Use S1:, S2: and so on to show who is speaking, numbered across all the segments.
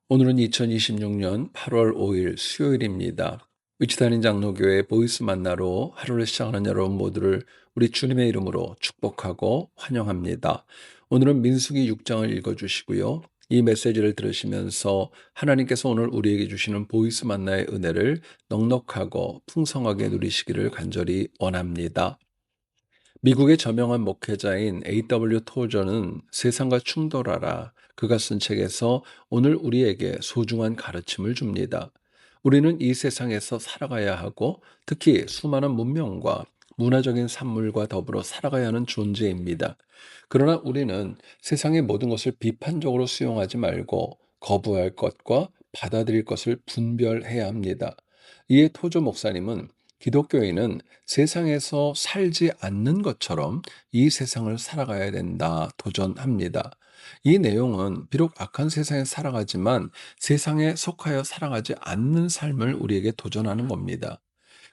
S1: 오늘은 2026년 8월 5일 수요일입니다. 위치단인 장로교회 보이스 만나로 하루를 시작하는 여러분 모두를 우리 주님의 이름으로 축복하고 환영합니다. 오늘은 민수기 6장을 읽어주시고요. 이 메시지를 들으시면서 하나님께서 오늘 우리에게 주시는 보이스 만나의 은혜를 넉넉하고 풍성하게 누리시기를 간절히 원합니다. 미국의 저명한 목회자인 A.W. 토저는 세상과 충돌하라 그가 쓴 책에서 오늘 우리에게 소중한 가르침을 줍니다. 우리는 이 세상에서 살아가야 하고 특히 수많은 문명과 문화적인 산물과 더불어 살아가야 하는 존재입니다. 그러나 우리는 세상의 모든 것을 비판적으로 수용하지 말고 거부할 것과 받아들일 것을 분별해야 합니다. 이에 토조 목사님은 기독교인은 세상에서 살지 않는 것처럼 이 세상을 살아가야 된다 도전합니다. 이 내용은 비록 악한 세상에 살아가지만 세상에 속하여 살아가지 않는 삶을 우리에게 도전하는 겁니다.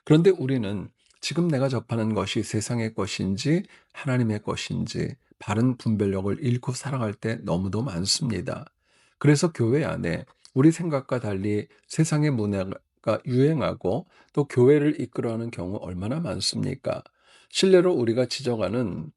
S1: 그런데 우리는 지금 내가 접하는 것이 세상의 것인지 하나님의 것인지 바른 분별력을 잃고 살아갈 때 너무도 많습니다. 그래서 교회 안에 우리 생각과 달리 세상의 문화가 유행하고 또 교회를 이끌어가는 경우 얼마나 많습니까? 실례로 우리가 지적하는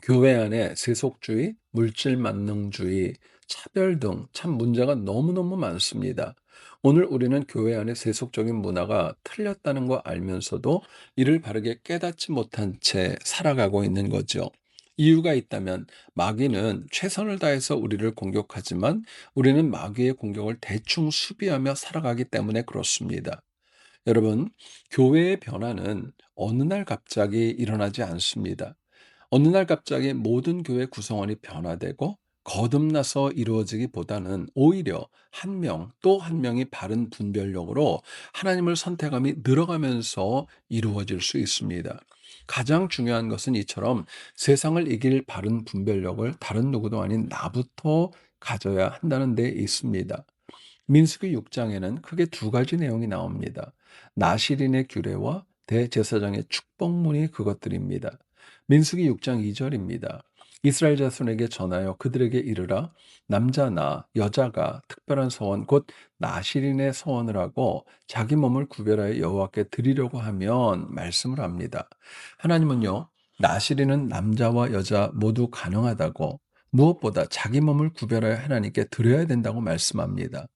S1: 교회 안에 세속주의, 물질 만능주의, 차별 등 참 문제가 너무너무 많습니다. 오늘 우리는 교회 안에 세속적인 문화가 틀렸다는 거 알면서도 이를 바르게 깨닫지 못한 채 살아가고 있는 거죠. 이유가 있다면 마귀는 최선을 다해서 우리를 공격하지만 우리는 마귀의 공격을 대충 수비하며 살아가기 때문에 그렇습니다. 여러분, 교회의 변화는 어느 날 갑자기 일어나지 않습니다. 어느 날 갑자기 모든 교회 구성원이 변화되고 거듭나서 이루어지기보다는 오히려 한 명 또 한 명이 바른 분별력으로 하나님을 선택함이 늘어가면서 이루어질 수 있습니다. 가장 중요한 것은 이처럼 세상을 이길 바른 분별력을 다른 누구도 아닌 나부터 가져야 한다는 데 있습니다. 민수기 6장에는 크게 두 가지 내용이 나옵니다. 나실인의 규례와 대제사장의 축복문이 그것들입니다. 민수기 6장 2절입니다. 이스라엘 자손에게 전하여 그들에게 이르라 남자나 여자가 특별한 서원 곧 나실인의 서원을 하고 자기 몸을 구별하여 여호와께 드리려고 하면 말씀을 합니다. 하나님은요, 나실인은 남자와 여자 모두 가능하다고 무엇보다 자기 몸을 구별하여 하나님께 드려야 된다고 말씀합니다.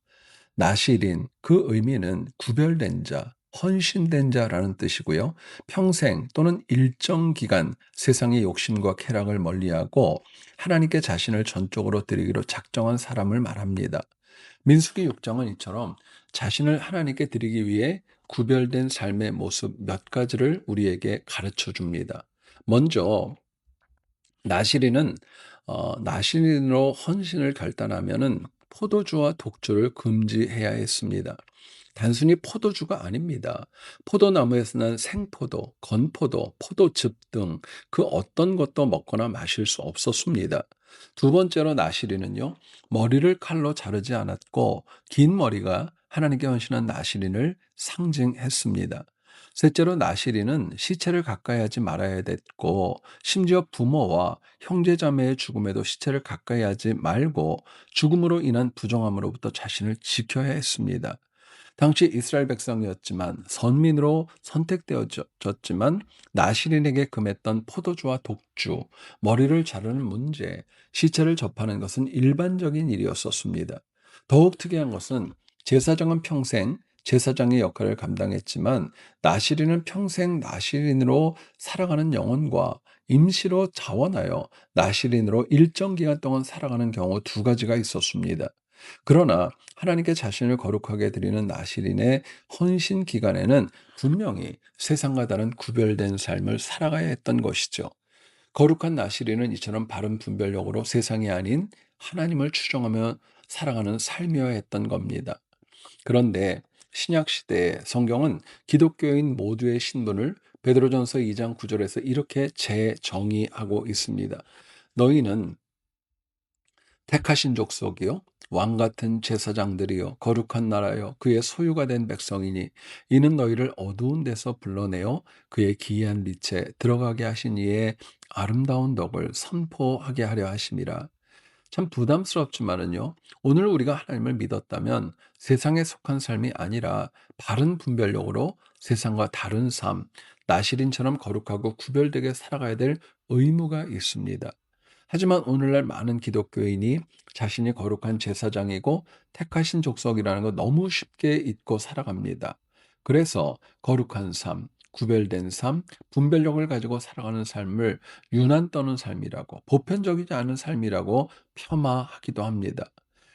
S1: 나실인 그 의미는 구별된 자, 헌신된 자라는 뜻이고요. 평생 또는 일정 기간 세상의 욕심과 쾌락을 멀리하고 하나님께 자신을 전적으로 드리기로 작정한 사람을 말합니다. 민수기 6장은 이처럼 자신을 하나님께 드리기 위해 구별된 삶의 모습 몇 가지를 우리에게 가르쳐 줍니다. 먼저 나시린은 나시린으로 헌신을 결단하면은 포도주와 독주를 금지해야 했습니다. 단순히 포도주가 아닙니다. 포도나무에서 난 생포도, 건포도, 포도즙 등 그 어떤 것도 먹거나 마실 수 없었습니다. 두 번째로 나시린은요, 머리를 칼로 자르지 않았고 긴 머리가 하나님께 헌신한 나시린을 상징했습니다. 셋째로 나시린은 시체를 가까이 하지 말아야 됐고 심지어 부모와 형제자매의 죽음에도 시체를 가까이 하지 말고 죽음으로 인한 부정함으로부터 자신을 지켜야 했습니다. 당시 이스라엘 백성이었지만 선민으로 선택되어졌지만 나시린에게 금했던 포도주와 독주, 머리를 자르는 문제, 시체를 접하는 것은 일반적인 일이었었습니다. 더욱 특이한 것은 제사장은 평생 제사장의 역할을 감당했지만 나시린은 평생 나시린으로 살아가는 영혼과 임시로 자원하여 나시린으로 일정 기간 동안 살아가는 경우 두 가지가 있었습니다. 그러나 하나님께 자신을 거룩하게 드리는 나시린의 헌신 기간에는 분명히 세상과 다른 구별된 삶을 살아가야 했던 것이죠. 거룩한 나시린은 이처럼 바른 분별력으로 세상이 아닌 하나님을 추종하며 살아가는 삶이어야 했던 겁니다. 그런데 신약 시대의 성경은 기독교인 모두의 신분을 베드로전서 2장 9절에서 이렇게 재정의하고 있습니다. 너희는 택하신 족속이요 왕 같은 제사장들이요 거룩한 나라요 그의 소유가 된 백성이니 이는 너희를 어두운 데서 불러내어 그의 기이한 빛에 들어가게 하신 이의 아름다운 덕을 선포하게 하려 하심이라. 참 부담스럽지만은요. 오늘 우리가 하나님을 믿었다면 세상에 속한 삶이 아니라 바른 분별력으로 세상과 다른 삶, 나시린처럼 거룩하고 구별되게 살아가야 될 의무가 있습니다. 하지만 오늘날 많은 기독교인이 자신이 거룩한 제사장이고 택하신 족속이라는 거 너무 쉽게 잊고 살아갑니다. 그래서 거룩한 삶, 구별된 삶, 분별력을 가지고 살아가는 삶을 유난 떠는 삶이라고, 보편적이지 않은 삶이라고 폄하하기도 합니다.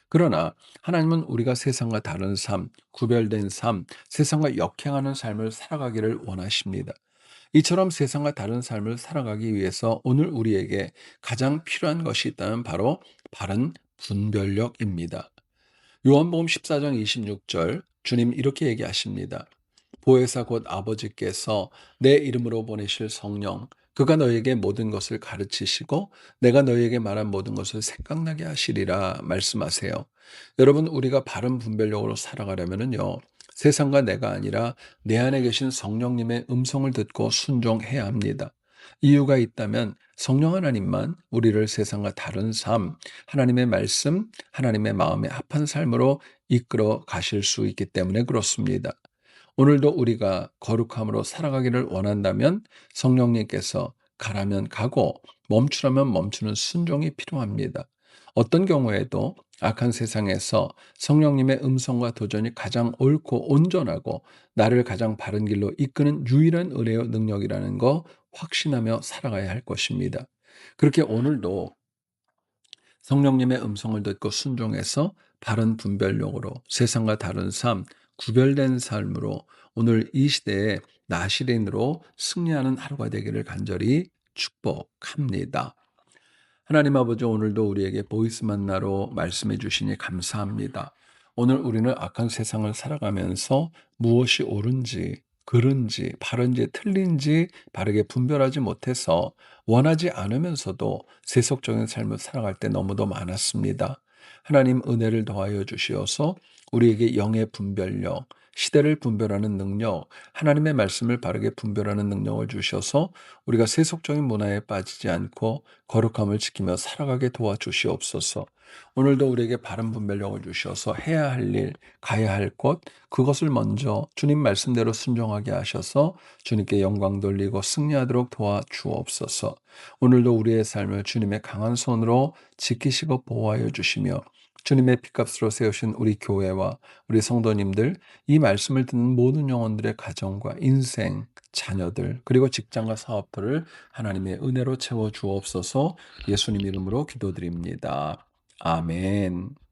S1: 그러나 하나님은 우리가 세상과 다른 삶, 구별된 삶, 세상과 역행하는 삶을 살아가기를 원하십니다. 이처럼 세상과 다른 삶을 살아가기 위해서 오늘 우리에게 가장 필요한 것이 있다면 바로 바른 분별력입니다. 요한복음 14장 26절 주님 이렇게 얘기하십니다. 보혜사 곧 아버지께서 내 이름으로 보내실 성령 그가 너희에게 모든 것을 가르치시고 내가 너희에게 말한 모든 것을 생각나게 하시리라 말씀하세요. 여러분 우리가 바른 분별력으로 살아가려면요. 세상과 내가 아니라 내 안에 계신 성령님의 음성을 듣고 순종해야 합니다. 이유가 있다면 성령 하나님만 우리를 세상과 다른 삶, 하나님의 말씀, 하나님의 마음에 합한 삶으로 이끌어 가실 수 있기 때문에 그렇습니다. 오늘도 우리가 거룩함으로 살아가기를 원한다면 성령님께서 가라면 가고 멈추라면 멈추는 순종이 필요합니다. 어떤 경우에도 악한 세상에서 성령님의 음성과 도전이 가장 옳고 온전하고 나를 가장 바른 길로 이끄는 유일한 은혜의 능력이라는 거 확신하며 살아가야 할 것입니다. 그렇게 오늘도 성령님의 음성을 듣고 순종해서 바른 분별력으로 세상과 다른 삶, 구별된 삶으로 오늘 이 시대에 나시린으로 승리하는 하루가 되기를 간절히 축복합니다. 하나님 아버지 오늘도 우리에게 보이스 만나로 말씀해 주시니 감사합니다. 오늘 우리는 악한 세상을 살아가면서 무엇이 옳은지 그른지 바른지 틀린지 바르게 분별하지 못해서 원하지 않으면서도 세속적인 삶을 살아갈 때 너무도 많았습니다. 하나님 은혜를 더하여 주시어서 우리에게 영의 분별력, 시대를 분별하는 능력, 하나님의 말씀을 바르게 분별하는 능력을 주셔서 우리가 세속적인 문화에 빠지지 않고 거룩함을 지키며 살아가게 도와주시옵소서. 오늘도 우리에게 바른 분별력을 주셔서 해야 할 일, 가야 할 곳, 그것을 먼저 주님 말씀대로 순종하게 하셔서 주님께 영광 돌리고 승리하도록 도와주옵소서. 오늘도 우리의 삶을 주님의 강한 손으로 지키시고 보호하여 주시며 주님의 피값으로 세우신 우리 교회와 우리 성도님들, 이 말씀을 듣는 모든 영혼들의 가정과 인생, 자녀들, 그리고 직장과 사업들을 하나님의 은혜로 채워 주옵소서. 예수님 이름으로 기도드립니다. 아멘.